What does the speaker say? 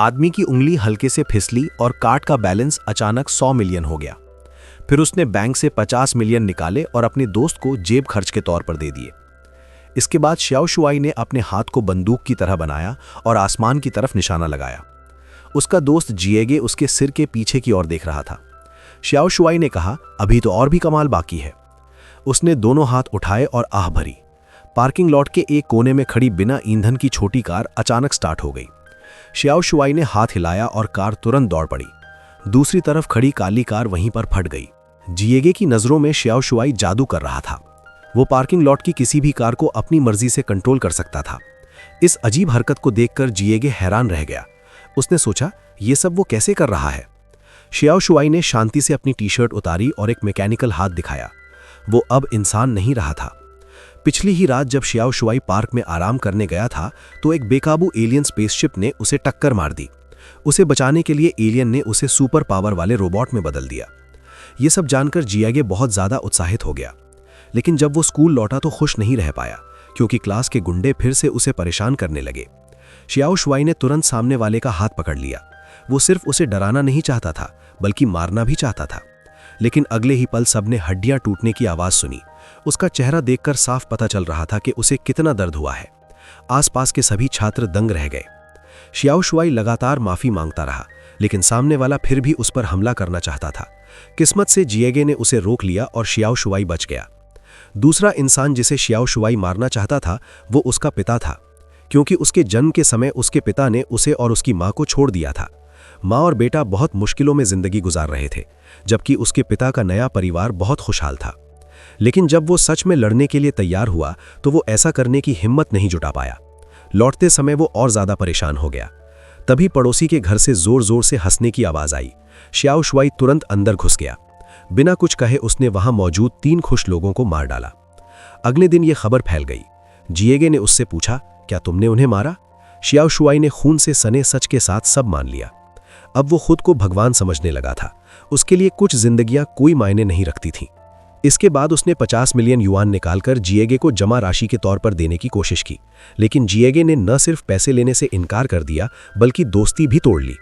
आदमी की उंगली हल्के से फिसली और कार्ड का बैलेंस अचानक 100 मिलियन हो गया। फिर उसने बैंक से 50 मिलियन निकाले और अपने दोस्त को जेब खर्च के तौर पर दे दिए। इसके बाद श्याओ शुआई ने अपने हाथ को बंदूक की तरह बनाया और आसमान की तरफ निशाना लगाया। उसका दोस्त जिएगे उसके सिर के पीछे की ओर देख रहा था। श्याओ शुआई ने कहा, अभी तो और भी कमाल बाकी है। उसने दोनों हाथ उठाए और आह भरी। पार्किंग लॉट के एक कोने में खड़ी बिना ईंधन की छोटी कार अचानक स्टार्ट हो गई। श्याओ शुआई ने हाथ हिलाया और कार तुरंत दौड़ पड़ी। दूसरी तरफ खड़ी काली कार वहीं पर फट गई। जिएगे की नज़रों में श्याओ शुआई जादू कर रहा था। वो पार्किंग लॉट की किसी भी कार को अपनी मर्जी से कंट्रोल कर सकता था। इस अजीब हरकत को देखकर जिएगे हैरान रह गया। उसने सोचा, ये सब वो कैसे कर रहा है। श्याओ शुआई ने शांति से अपनी टी शर्ट उतारी और एक मैकेनिकल हाथ दिखाया। वो अब इंसान नहीं रहा था। पिछली ही रात जब श्याओ शुआई पार्क में आराम करने गया था तो एक बेकाबू एलियन स्पेसशिप ने उसे टक्कर मार दी। उसे बचाने के लिए एलियन ने उसे सुपर पावर वाले रोबोट में बदल दिया। ये सब जानकर जिएगे बहुत ज़्यादा उत्साहित हो गया। लेकिन जब वो स्कूल लौटा तो खुश नहीं रह पाया, क्योंकि क्लास के गुंडे फिर से उसे परेशान करने लगे। श्याओ शुआई ने तुरंत सामने वाले का हाथ पकड़ लिया। वो सिर्फ उसे डराना नहीं चाहता था, बल्कि मारना भी चाहता था। लेकिन अगले ही पल सबने हड्डियां टूटने की आवाज़ सुनी। उसका चेहरा देखकर साफ पता चल रहा था कि उसे कितना दर्द हुआ है। आसपास के सभी छात्र दंग रह गए। श्याओ शुआई लगातार माफ़ी मांगता रहा, लेकिन सामने वाला फिर भी उस पर हमला करना चाहता था। किस्मत से जिएगे ने उसे रोक लिया और श्याओ शुआई बच गया। दूसरा इंसान जिसे श्याओ शुआई मारना चाहता था वो उसका पिता था, क्योंकि उसके जन्म के समय उसके पिता ने उसे और उसकी माँ को छोड़ दिया था। माँ और बेटा बहुत मुश्किलों में जिंदगी गुजार रहे थे, जबकि उसके पिता का नया परिवार बहुत खुशहाल था। लेकिन जब वो सच में लड़ने के लिए तैयार हुआ तो वो ऐसा करने की हिम्मत नहीं जुटा पाया। लौटते समय वो और ज़्यादा परेशान हो गया। तभी पड़ोसी के घर से जोर जोर से हंसने की आवाज़ आई। श्याओ शुआई तुरंत अंदर घुस गया। बिना कुछ कहे उसने वहां मौजूद 3 खुश लोगों को मार डाला। अगले दिन ये खबर फैल गई। जिएगे ने उससे पूछा, क्या तुमने उन्हें मारा? श्याओ शुआई ने खून से सने सच के साथ सब मान लिया। अब वो खुद को भगवान समझने लगा था। उसके लिए कुछ जिंदगियां कोई मायने नहीं रखती थीं। इसके बाद उसने 50 मिलियन युआन निकालकर जिएगे को जमा राशि के तौर पर देने की कोशिश की, लेकिन जिएगे ने न सिर्फ पैसे लेने से इनकार कर दिया, बल्कि दोस्ती भी तोड़ ली।